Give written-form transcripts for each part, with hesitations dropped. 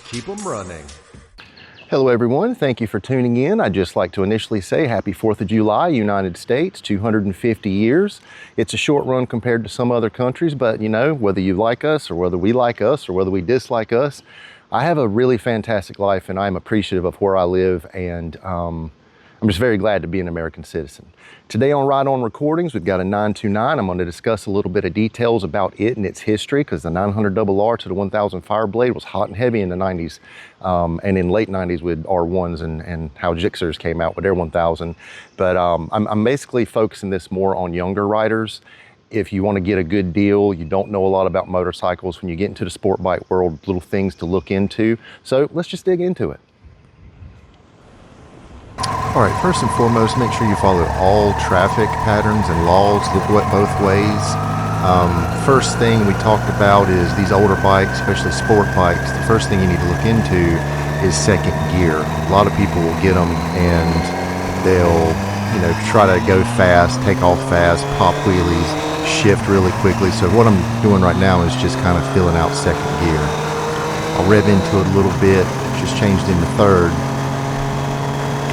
Keep them running. Hello everyone, thank you for tuning in. I'd just like to initially say happy 4th of July, United States, 250 years. It's a short run compared to some other countries, but you know, whether you like us or whether we like us or whether we dislike us, I have a really fantastic life and I'm appreciative of where I live, and I'm just very glad to be an American citizen. Today on Ride On Recordings, we've got a 929. I'm going to discuss a little bit of details about it and its history, because the 900RR to the 1000 Fireblade was hot and heavy in the 90s, and in late 90s with R1s and how Gixxers came out with their 1000. But I'm basically focusing this more on younger riders. If you want to get a good deal, you don't know a lot about motorcycles, when you get into the sport bike world, little things to look into. So let's just dig into it. All right, first and foremost, make sure you follow all traffic patterns and laws, look both ways. First thing we talked about is these older bikes, especially sport bikes. The first thing you need to look into is second gear. A lot of people will get them and they'll, try to go fast, take off fast, pop wheelies, shift really quickly. So what I'm doing right now is just kind of filling out second gear. I'll rev into it a little bit, just changed into third.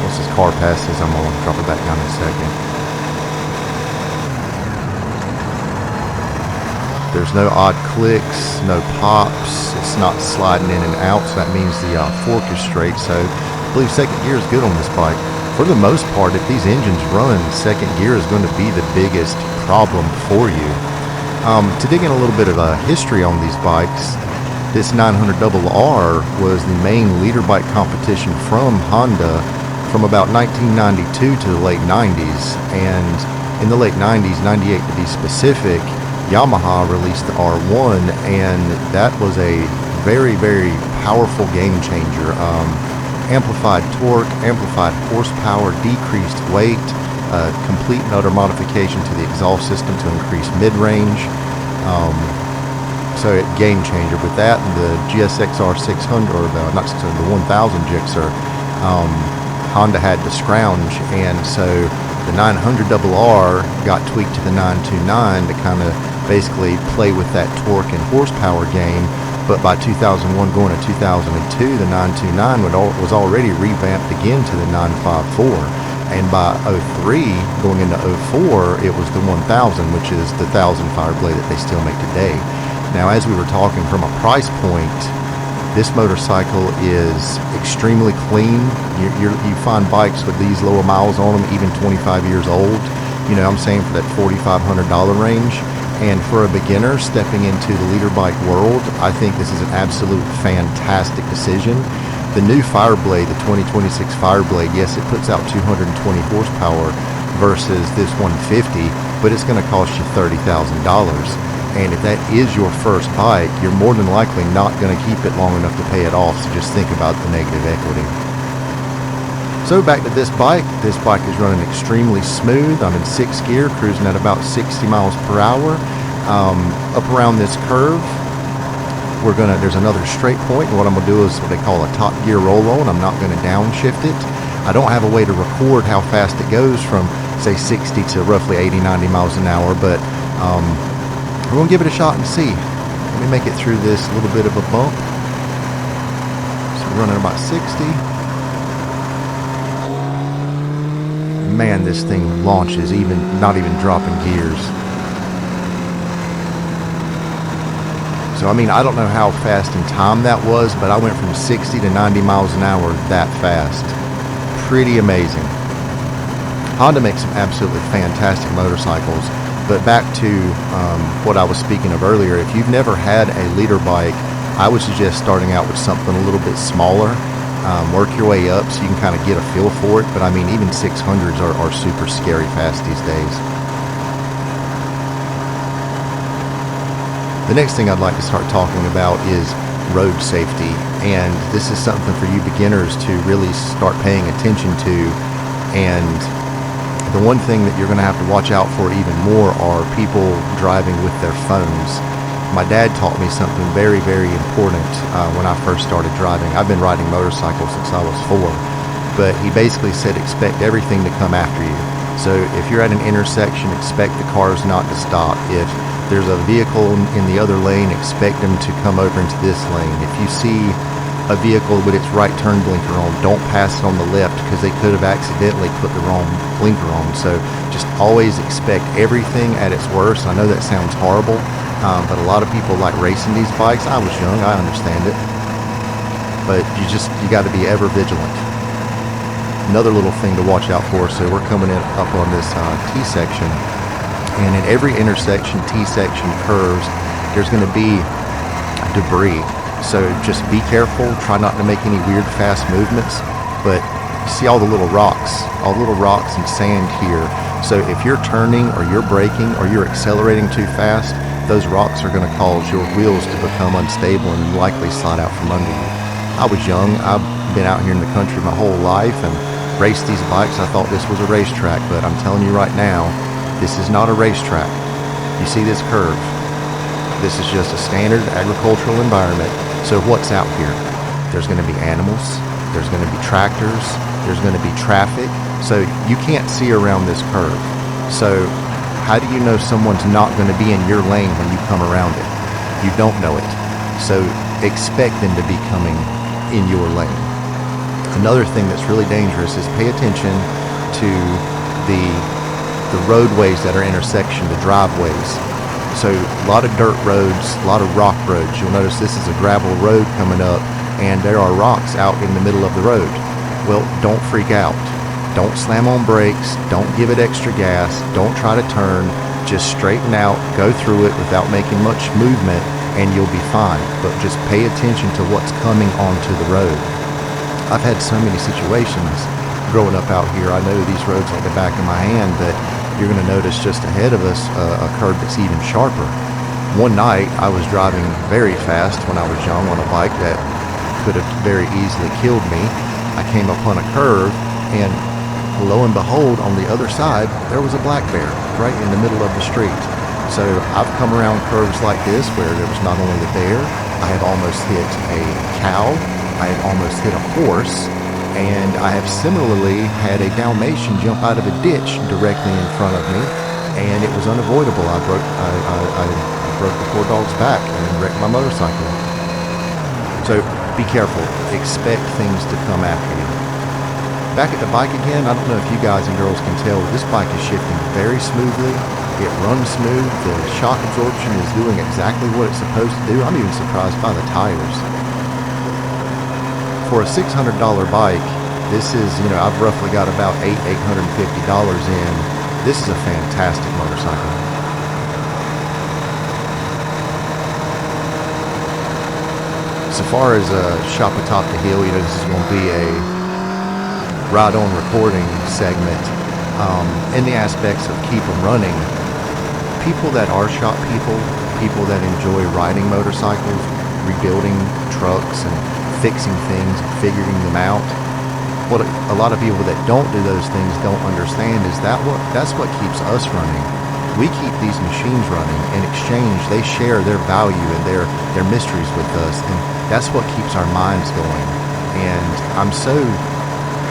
Once this car passes, I'm going to drop it back down in a second. There's no odd clicks, no pops. It's not sliding in and out, so that means the fork is straight. So I believe second gear is good on this bike. For the most part, if these engines run, second gear is going to be the biggest problem for you. To dig in a little bit of history on these bikes, this 900RR was the main leader bike competition from Honda from about 1992 to the late 90s, and in the late 90s, 98 to be specific, Yamaha released the R1, and that was a very, very powerful game changer. Amplified torque, amplified horsepower, decreased weight, complete motor modification to the exhaust system to increase mid-range. So it game changer. With that and the GSXR 600, or the 1000 Gixxer, Honda had to scrounge, and so the 900RR got tweaked to the 929 to kind of basically play with that torque and horsepower game. But by 2001 going to 2002, the 929 was already revamped again to the 954, and by 03 going into 04, it was the 1000, which is the 1000 Fireblade that they still make today. Now, as we were talking from a price point, this motorcycle is extremely clean. You find bikes with these lower miles on them, even 25 years old. I'm saying for that $4,500 range. And for a beginner stepping into the leader bike world, I think this is an absolute fantastic decision. The new Fireblade, the 2026 Fireblade, yes, it puts out 220 horsepower versus this 150, but it's going to cost you $30,000. And if that is your first bike, you're more than likely not going to keep it long enough to pay it off, so just think about the negative equity. So back to this bike. This bike is running extremely smooth. I'm in 6th gear, cruising at about 60 miles per hour. Up around this curve, there's another straight point, and what I'm going to do is what they call a top gear roll-on. I'm not going to downshift it. I don't have a way to record how fast it goes from, say, 60 to roughly 80, 90 miles an hour, but we're going to give it a shot and see. Let me make it through this little bit of a bump. So we're running about 60. Man, this thing launches, not even dropping gears. So, I don't know how fast in time that was, but I went from 60 to 90 miles an hour that fast. Pretty amazing. Honda makes some absolutely fantastic motorcycles. But back to what I was speaking of earlier, if you've never had a leader bike, I would suggest starting out with something a little bit smaller. Work your way up so you can kind of get a feel for it. But even 600s are super scary fast these days. The next thing I'd like to start talking about is road safety. And this is something for you beginners to really start paying attention to. And the one thing that you're going to have to watch out for even more are people driving with their phones. My dad taught me something very, very important when I first started driving. I've been riding motorcycles since I was 4, but he basically said expect everything to come after you. So if you're at an intersection, expect the cars not to stop. If there's a vehicle in the other lane, expect them to come over into this lane. If you see a vehicle with its right turn blinker on, don't pass it on the left because they could have accidentally put the wrong blinker on. So just always expect everything at its worst. I know that sounds horrible, but a lot of people like racing these bikes. I was young, I understand it, but you got to be ever vigilant. Another little thing to watch out for. So we're coming up on this T-section, and in every intersection, T-section, curves, there's going to be debris. So just be careful, try not to make any weird fast movements. But you see all the little rocks and sand here. So if you're turning or you're braking or you're accelerating too fast, those rocks are going to cause your wheels to become unstable and likely slide out from under you. I was young, I've been out here in the country my whole life and raced these bikes. I thought this was a racetrack, but I'm telling you right now, this is not a racetrack. You see this curve? This is just a standard agricultural environment. So what's out here? There's going to be animals, there's going to be tractors, there's going to be traffic. So you can't see around this curve. So how do you know someone's not going to be in your lane when you come around it? You don't know it. So expect them to be coming in your lane. Another thing that's really dangerous is pay attention to the roadways that are intersection, the driveways. So a lot of dirt roads, a lot of rock roads. You'll notice this is a gravel road coming up and there are rocks out in the middle of the road. Well, don't freak out. Don't slam on brakes. Don't give it extra gas. Don't try to turn. Just straighten out, go through it without making much movement, and you'll be fine. But just pay attention to what's coming onto the road. I've had so many situations growing up out here. I know these roads like the back of my hand, but you're going to notice just ahead of us a curve that's even sharper. One night I was driving very fast when I was young on a bike that could have very easily killed me. I came upon a curve and lo and behold, on the other side there was a black bear right in the middle of the street. So I've come around curves like this where there was not only the bear, I have almost hit a cow, I have almost hit a horse, and I have similarly had a Dalmatian jump out of a ditch directly in front of me, and it was unavoidable. I broke the poor dog's back and wrecked my motorcycle. So be careful. Expect things to come after you. Back at the bike again, I don't know if you guys and girls can tell, this bike is shifting very smoothly. It runs smooth. The shock absorption is doing exactly what it's supposed to do. I'm even surprised by the tires. For a $600 bike, this is, I've roughly got about $850 in. This is a fantastic motorcycle. So far as shop atop the hill, this is going to be a ride-on recording segment. In the aspects of keep them running, people that are shop people that enjoy riding motorcycles, rebuilding trucks and fixing things, figuring them out. What a lot of people that don't do those things don't understand is that's what keeps us running. We keep these machines running. In exchange, they share their value and their mysteries with us, and that's what keeps our minds going. And I'm so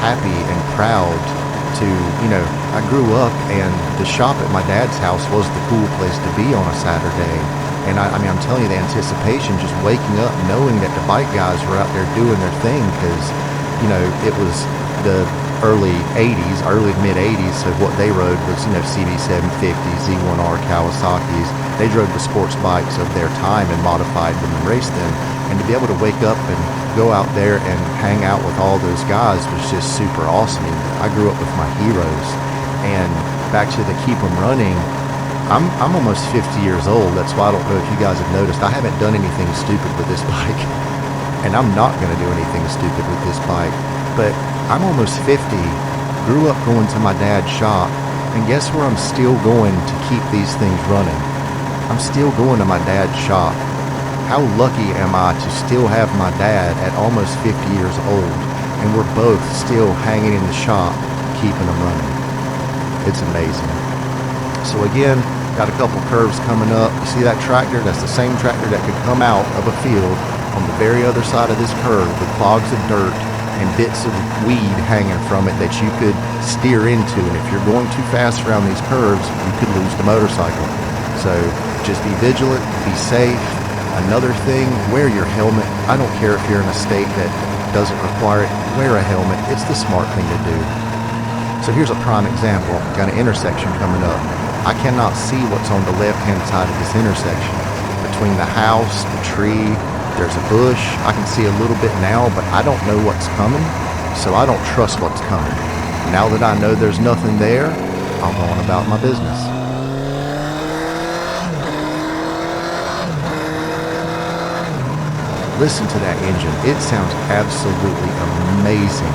happy and proud to, I grew up and the shop at my dad's house was the cool place to be on a Saturday. And I'm telling you, the anticipation, just waking up knowing that the bike guys were out there doing their thing, because, it was the early 80s, early mid 80s, so what they rode was, CB750s, Z1R Kawasaki's. They drove the sports bikes of their time and modified them and raced them. And to be able to wake up and go out there and hang out with all those guys was just super awesome. I grew up with my heroes. And back to the keep them running, I'm almost 50 years old. That's why I don't know if you guys have noticed, I haven't done anything stupid with this bike. And I'm not going to do anything stupid with this bike. But I'm almost 50, grew up going to my dad's shop, and guess where I'm still going to keep these things running? I'm still going to my dad's shop. How lucky am I to still have my dad at almost 50 years old, and we're both still hanging in the shop, keeping them running. It's amazing. So again, got a couple curves coming up. You see that tractor? That's the same tractor that could come out of a field on the very other side of this curve with clogs of dirt and bits of weed hanging from it that you could steer into. And if you're going too fast around these curves, you could lose the motorcycle. So just be vigilant, be safe, Another thing, wear your helmet. I don't care if you're in a state that doesn't require it, wear a helmet. It's the smart thing to do. So here's a prime example. Got an intersection coming up. I cannot see what's on the left-hand side of this intersection. Between the house, the tree, there's a bush. I can see a little bit now, but I don't know what's coming, so I don't trust what's coming. Now that I know there's nothing there, I'll go on about my business. Listen to that engine. It sounds absolutely amazing.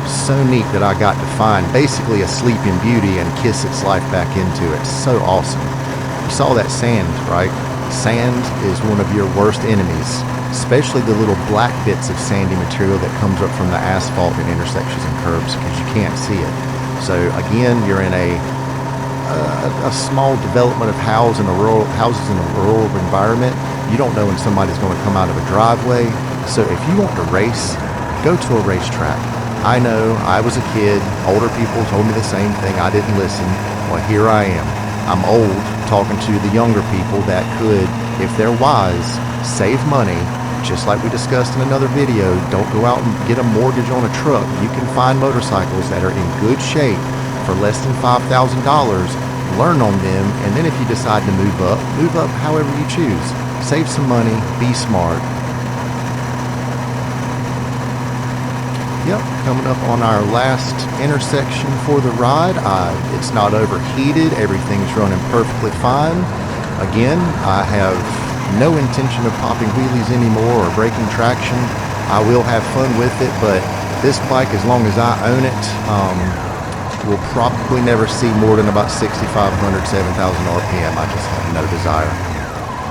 So neat that I got to find basically a Sleeping Beauty and kiss its life back into it. So awesome. You saw that sand, right? Sand is one of your worst enemies, especially the little black bits of sandy material that comes up from the asphalt in intersections and curbs because you can't see it. So again, you're in a small development of houses in a rural environment. You don't know when somebody's going to come out of a driveway. So if you want to race, go to a racetrack. I know, I was a kid, older people told me the same thing, I didn't listen. Well, here I am. I'm old, talking to the younger people that could, if they're wise, save money. Just like we discussed in another video, don't go out and get a mortgage on a truck. You can find motorcycles that are in good shape for less than $5,000. Learn on them, and then if you decide to move up however you choose. Save some money, be smart. Yep, coming up on our last intersection for the ride. It's not overheated, everything's running perfectly fine. Again, I have no intention of popping wheelies anymore or breaking traction. I will have fun with it, but this bike, as long as I own it, will probably never see more than about 6,500, 7,000 RPM. I just have no desire.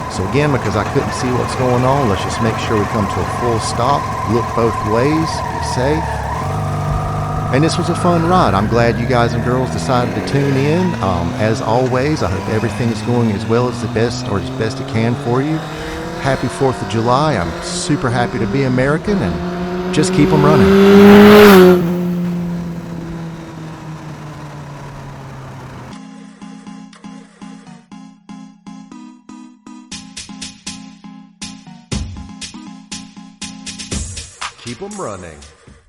So again, because I couldn't see what's going on, let's just make sure we come to a full stop, look both ways, be safe. And this was a fun ride. I'm glad you guys and girls decided to tune in. As always, I hope everything's going as well as as best it can for you. Happy 4th of July. I'm super happy to be American, and just keep them running. Keep them running.